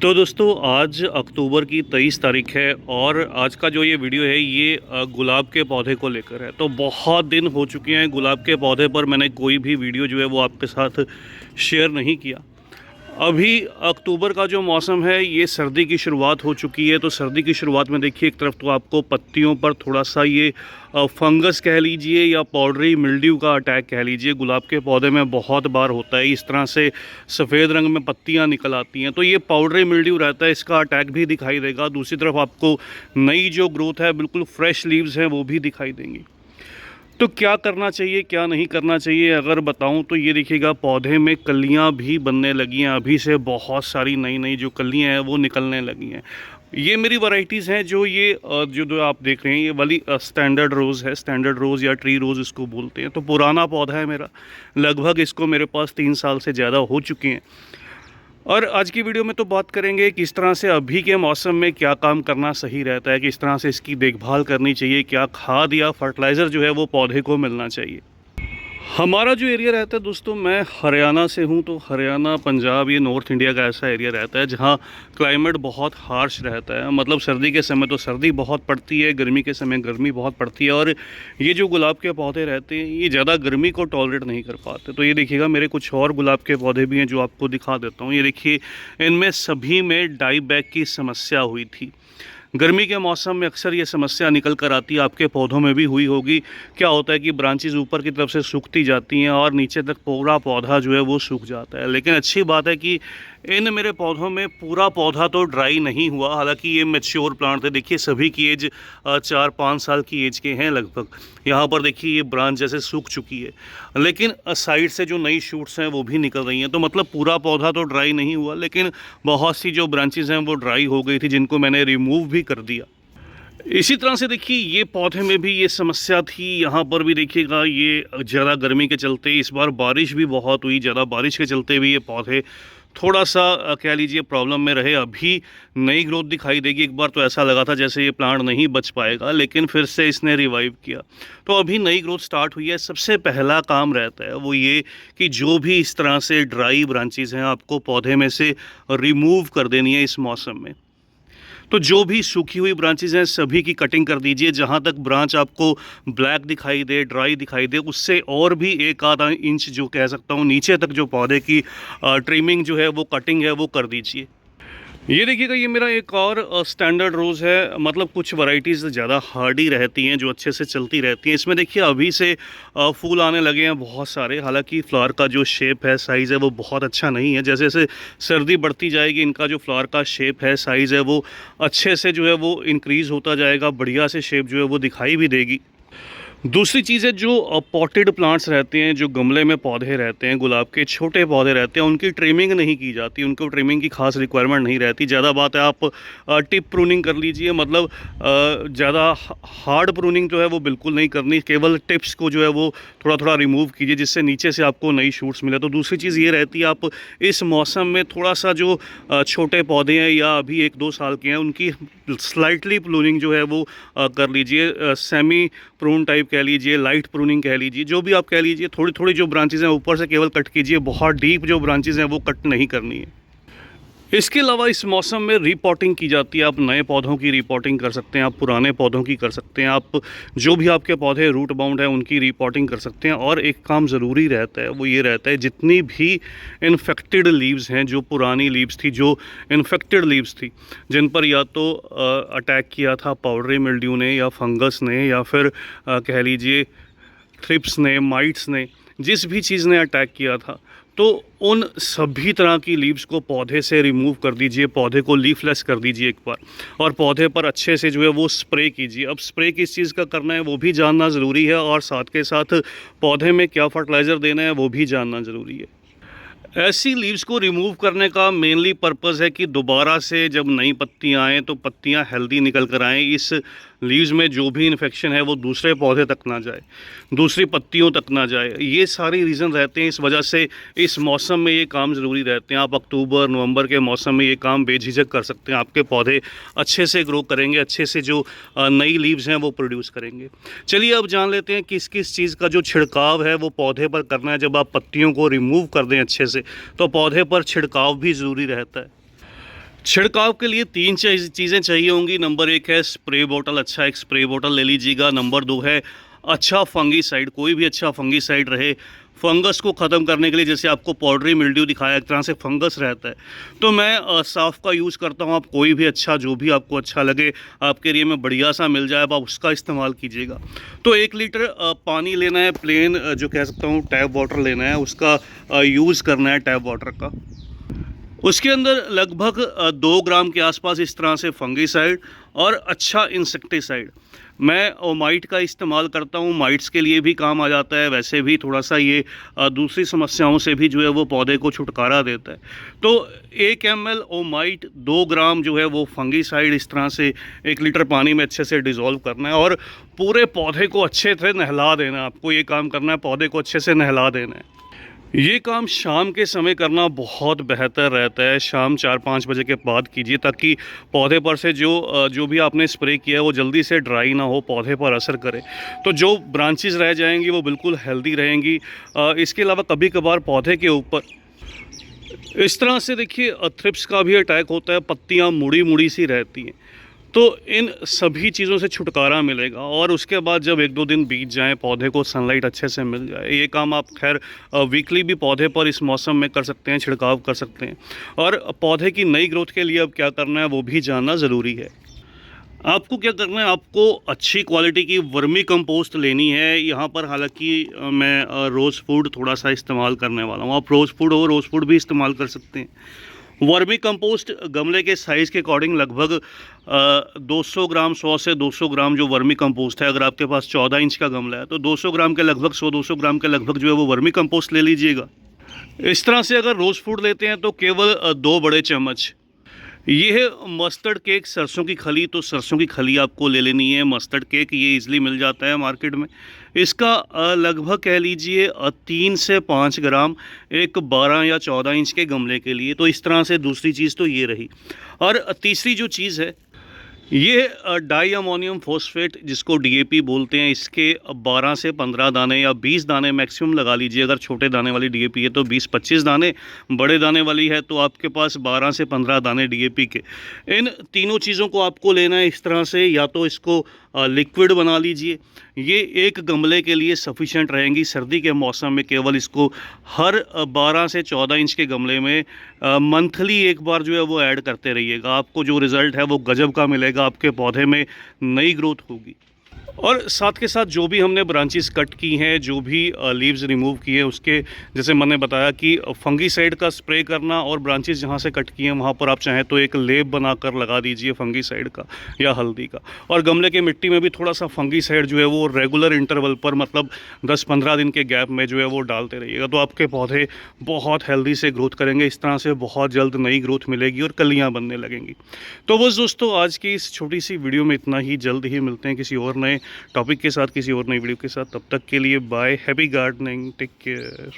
तो दोस्तों आज अक्टूबर की 23 तारीख है और आज का जो ये वीडियो है ये गुलाब के पौधे को लेकर है। तो बहुत दिन हो चुके हैं गुलाब के पौधे पर मैंने कोई भी वीडियो जो है वो आपके साथ शेयर नहीं किया। अभी अक्टूबर का जो मौसम है ये सर्दी की शुरुआत हो चुकी है। तो सर्दी की शुरुआत में देखिए एक तरफ तो आपको पत्तियों पर थोड़ा सा ये फंगस कह लीजिए या पाउडरी मिल्ड्यू का अटैक कह लीजिए, गुलाब के पौधे में बहुत बार होता है। इस तरह से सफ़ेद रंग में पत्तियां निकल आती हैं तो ये पाउडरी मिल्ड्यू रहता है, इसका अटैक भी दिखाई देगा। दूसरी तरफ आपको नई जो ग्रोथ है, बिल्कुल फ्रेश लीव्स हैं, वो भी दिखाई देंगी। तो क्या करना चाहिए क्या नहीं करना चाहिए अगर बताऊं तो ये देखिएगा पौधे में कलियां भी बनने लगी हैं। अभी से बहुत सारी नई नई जो कलियां हैं वो निकलने लगी हैं। ये मेरी वैरायटीज़ हैं जो ये जो आप देख रहे हैं ये वाली स्टैंडर्ड रोज़ है। स्टैंडर्ड रोज़ या ट्री रोज़ इसको बोलते हैं। तो पुराना पौधा है मेरा, लगभग इसको मेरे पास 3 साल से ज़्यादा हो चुके हैं। और आज की वीडियो में तो बात करेंगे किस तरह से अभी के मौसम में क्या काम करना सही रहता है, किस तरह से इसकी देखभाल करनी चाहिए, क्या खाद या फर्टिलाइज़र जो है वो पौधे को मिलना चाहिए। हमारा जो एरिया रहता है दोस्तों, मैं हरियाणा से हूँ, तो हरियाणा पंजाब ये नॉर्थ इंडिया का ऐसा एरिया रहता है जहाँ क्लाइमेट बहुत हार्श रहता है। मतलब सर्दी के समय तो सर्दी बहुत पड़ती है, गर्मी के समय गर्मी बहुत पड़ती है। और ये जो गुलाब के पौधे रहते हैं ये ज़्यादा गर्मी को टॉलरेट नहीं कर पाते। तो ये देखिएगा मेरे कुछ और गुलाब के पौधे भी हैं जो आपको दिखा देता हूँ। ये देखिए इनमें सभी में डाई बैक की समस्या हुई थी। गर्मी के मौसम में अक्सर ये समस्या निकल कर आती है, आपके पौधों में भी हुई होगी। क्या होता है कि ब्रांचेस ऊपर की तरफ से सूखती जाती हैं और नीचे तक पूरा पौधा जो है वो सूख जाता है। लेकिन अच्छी बात है कि इन मेरे पौधों में पूरा पौधा तो ड्राई नहीं हुआ। हालांकि ये मैच्योर प्लांट थे, देखिए सभी की एज 4-5 साल की एज के हैं लगभग। यहाँ पर देखिए ये ब्रांच जैसे सूख चुकी है, लेकिन साइड से जो नई शूट्स हैं वो भी निकल रही हैं। तो मतलब पूरा पौधा तो ड्राई नहीं हुआ, लेकिन बहुत सी जो ब्रांचेज़ हैं वो ड्राई हो गई थी, जिनको मैंने रिमूव भी कर दिया। इसी तरह से देखिए ये पौधे में भी ये समस्या थी। यहाँ पर भी देखिएगा ये ज़्यादा गर्मी के चलते, इस बार बारिश भी बहुत हुई, ज़्यादा बारिश के चलते भी ये पौधे थोड़ा सा कह लीजिए प्रॉब्लम में रहे। अभी नई ग्रोथ दिखाई देगी। एक बार तो ऐसा लगा था जैसे ये प्लांट नहीं बच पाएगा, लेकिन फिर से इसने रिवाइव किया। तो अभी नई ग्रोथ स्टार्ट हुई है। सबसे पहला काम रहता है वो ये कि जो भी इस तरह से ड्राई ब्रांचेस हैं आपको पौधे में से रिमूव कर देनी है इस मौसम में। तो जो भी सूखी हुई ब्रांचेज हैं सभी की कटिंग कर दीजिए। जहाँ तक ब्रांच आपको ब्लैक दिखाई दे, ड्राई दिखाई दे, उससे और भी 1-आधा इंच जो कह सकता हूँ नीचे तक जो पौधे की ट्रिमिंग जो है वो कटिंग है वो कर दीजिए। ये देखिएगा ये मेरा एक और स्टैंडर्ड रोज़ है। मतलब कुछ वैरायटीज़ ज़्यादा हार्डी रहती हैं जो अच्छे से चलती रहती हैं। इसमें देखिए अभी से फूल आने लगे हैं बहुत सारे। हालांकि फ्लावर का जो शेप है, साइज़ है, वो बहुत अच्छा नहीं है। जैसे जैसे सर्दी बढ़ती जाएगी इनका जो फ्लावर का शेप है, साइज़ है, वो अच्छे से जो है वो इंक्रीज़ होता जाएगा, बढ़िया से शेप जो है वो दिखाई भी देगी। दूसरी चीज़ है जो पॉटेड प्लांट्स रहते हैं, जो गमले में पौधे रहते हैं, गुलाब के छोटे पौधे रहते हैं, उनकी ट्रिमिंग नहीं की जाती। उनको ट्रिमिंग की खास रिक्वायरमेंट नहीं रहती। ज़्यादा बात है आप टिप प्रूनिंग कर लीजिए। मतलब ज़्यादा हार्ड प्रूनिंग जो है वो बिल्कुल नहीं करनी, केवल टिप्स को जो है वो थोड़ा थोड़ा रिमूव कीजिए जिससे नीचे से आपको नई शूट्स मिले। तो दूसरी चीज़ ये रहती है आप इस मौसम में थोड़ा सा जो छोटे पौधे हैं या अभी 1-2 साल के हैं उनकी स्लाइटली प्रूनिंग जो है वो कर लीजिए। सेमी प्रून टाइप कह लीजिए, लाइट प्रूनिंग कह लीजिए, जो भी आप कह लीजिए। थोड़ी थोड़ी जो ब्रांचेज़ हैं ऊपर से केवल कट कीजिए, बहुत डीप जो ब्रांचेज़ हैं वो कट नहीं करनी है। इसके अलावा इस मौसम में रिपॉटिंग की जाती है। आप नए पौधों की रिपॉटिंग कर सकते हैं, आप पुराने पौधों की कर सकते हैं, आप जो भी आपके पौधे रूट बाउंड है उनकी रिपॉटिंग कर सकते हैं। और एक काम ज़रूरी रहता है वो ये रहता है जितनी भी इन्फेक्टेड लीव्स हैं, जो पुरानी लीव्स थी, जो इन्फेक्टेड लीव्स थी, जिन पर या तो अटैक किया था पाउडरी मिल्ड्यू ने या फंगस ने या फिर कह लीजिए थ्रिप्स ने, माइट्स ने, जिस भी चीज़ ने अटैक किया था, तो उन सभी तरह की लीव्स को पौधे से रिमूव कर दीजिए। पौधे को लीफलेस कर दीजिए एक बार, और पौधे पर अच्छे से जो है वो स्प्रे कीजिए। अब स्प्रे किस चीज़ का करना है वो भी जानना ज़रूरी है, और साथ के साथ पौधे में क्या फर्टिलाइज़र देना है वो भी जानना ज़रूरी है। ऐसी लीव्स को रिमूव करने का मेनली पर्पस है कि दोबारा से जब नई पत्तियां आएँ तो पत्तियां हेल्दी निकल कर आएँ। इस लीव्स में जो भी इन्फेक्शन है वो दूसरे पौधे तक ना जाए, दूसरी पत्तियों तक ना जाए। ये सारी रीज़न रहते हैं। इस वजह से इस मौसम में ये काम ज़रूरी रहते हैं। आप अक्टूबर नवंबर के मौसम में ये काम बेझिझक कर सकते हैं। आपके पौधे अच्छे से ग्रो करेंगे, अच्छे से जो नई लीव्स हैं वो प्रोड्यूस करेंगे। चलिए अब जान लेते हैं किस किस चीज़ का जो छिड़काव है वो पौधे पर करना है। जब आप पत्तियों को रिमूव कर दें अच्छे से तो पौधे पर छिड़काव भी ज़रूरी रहता है। छिड़काव के लिए तीन चीज़ें चाहिए होंगी। नंबर एक है स्प्रे बॉटल, अच्छा एक स्प्रे बॉटल ले लीजिएगा। नंबर दो है अच्छा फंगीसाइड, कोई भी अच्छा फंगीसाइड रहे फंगस को ख़त्म करने के लिए। जैसे आपको पाउडरी मिल्ड्यू दिखाया, एक तरह से फंगस रहता है, तो मैं साफ़ का यूज़ करता हूँ। आप कोई भी अच्छा, जो भी आपको अच्छा लगे, आपके एरिया में बढ़िया सा मिल जाए, आप उसका इस्तेमाल कीजिएगा। तो 1 लीटर पानी लेना है, प्लेन जो कह सकता हूँ टैप वाटर लेना है, उसका यूज़ करना है टैप वाटर का। उसके अंदर लगभग 2 ग्राम के आसपास इस तरह से फंगीसाइड और अच्छा इंसेक्टिसाइड। मैं ओमाइट का इस्तेमाल करता हूँ, माइट्स के लिए भी काम आ जाता है, वैसे भी थोड़ा सा ये दूसरी समस्याओं से भी जो है वो पौधे को छुटकारा देता है। तो 1 ml ओमाइट, 2 ग्राम जो है वो फंगीसाइड, इस तरह से 1 लीटर पानी में अच्छे से डिज़ोल्व करना है और पूरे पौधे को अच्छे से नहला देना है। आपको ये काम करना है, पौधे को अच्छे से नहला देना है। ये काम शाम के समय करना बहुत बेहतर रहता है। शाम 4-5 बजे के बाद कीजिए, ताकि पौधे पर से जो भी आपने स्प्रे किया है वो जल्दी से ड्राई ना हो, पौधे पर असर करे। तो जो ब्रांचेस रह जाएंगी वो बिल्कुल हेल्दी रहेंगी। इसके अलावा कभी कभार पौधे के ऊपर इस तरह से देखिए थ्रिप्स का भी अटैक होता है, पत्तियाँ मुड़ी मुड़ी सी रहती हैं। तो इन सभी चीज़ों से छुटकारा मिलेगा और उसके बाद जब 1-2 दिन बीत जाएं, पौधे को सनलाइट अच्छे से मिल जाए, ये काम आप खैर वीकली भी पौधे पर इस मौसम में कर सकते हैं, छिड़काव कर सकते हैं। और पौधे की नई ग्रोथ के लिए अब क्या करना है वो भी जानना ज़रूरी है। आपको क्या करना है, आपको अच्छी क्वालिटी की वर्मी कंपोस्ट लेनी है। यहाँ पर हालांकि मैं रोज़ फूड थोड़ा सा इस्तेमाल करने वाला हूँ। आप रोज़ फूड रोज़ फूड भी इस्तेमाल कर सकते हैं। वर्मी कंपोस्ट गमले के साइज़ के अकॉर्डिंग लगभग 200 ग्राम, 100 से 200 ग्राम जो वर्मी कंपोस्ट है, अगर आपके पास 14 इंच का गमला है तो 200 ग्राम के लगभग, 100-200 ग्राम के लगभग जो है वो वर्मी कंपोस्ट ले लीजिएगा। इस तरह से अगर रोज़ फूड लेते हैं तो केवल 2 बड़े चम्मच। ये है मस्टर्ड केक, सरसों की खली, तो सरसों की खली आपको ले लेनी है। मस्टर्ड केक ये इजीली मिल जाता है मार्केट में। इसका लगभग कह लीजिए 3 से 5 ग्राम एक 12 या 14 इंच के गमले के लिए। तो इस तरह से दूसरी चीज़ तो ये रही। और तीसरी जो चीज़ है ये डाई अमोनियम फॉस्फेट, जिसको डीएपी बोलते हैं, इसके 12 से 15 दाने या 20 दाने मैक्सिमम लगा लीजिए। अगर छोटे दाने वाली डीएपी है तो 20-25 दाने, बड़े दाने वाली है तो आपके पास 12 से 15 दाने डीएपी के। इन तीनों चीज़ों को आपको लेना है इस तरह से, या तो इसको लिक्विड बना लीजिए, ये एक गमले के लिए सफिशेंट रहेंगी। सर्दी के मौसम में केवल इसको हर 12 से 14 इंच के गमले में मंथली एक बार जो है वो ऐड करते रहिएगा। आपको जो रिज़ल्ट है वो गजब का मिलेगा, आपके पौधे में नई ग्रोथ होगी। और साथ के साथ जो भी हमने ब्रांचेस कट की हैं, जो भी लीव्स रिमूव किए, उसके जैसे मैंने बताया कि फंगीसाइड का स्प्रे करना, और ब्रांचेस जहाँ से कट किए हैं वहाँ पर आप चाहें तो एक लेप बनाकर लगा दीजिए फंगीसाइड का या हल्दी का। और गमले के मिट्टी में भी थोड़ा सा फंगीसाइड जो है वो रेगुलर इंटरवल पर, मतलब 10-15 दिन के गैप में जो है वो डालते रहिएगा। तो आपके पौधे बहुत हेल्दी से ग्रोथ करेंगे। इस तरह से बहुत जल्द नई ग्रोथ मिलेगी और कलियाँ बनने लगेंगी। तो बस दोस्तों, आज की इस छोटी सी वीडियो में इतना ही। जल्द ही मिलते हैं किसी और नए टॉपिक के साथ, किसी और नई वीडियो के साथ। तब तक के लिए bye, happy gardening, take care.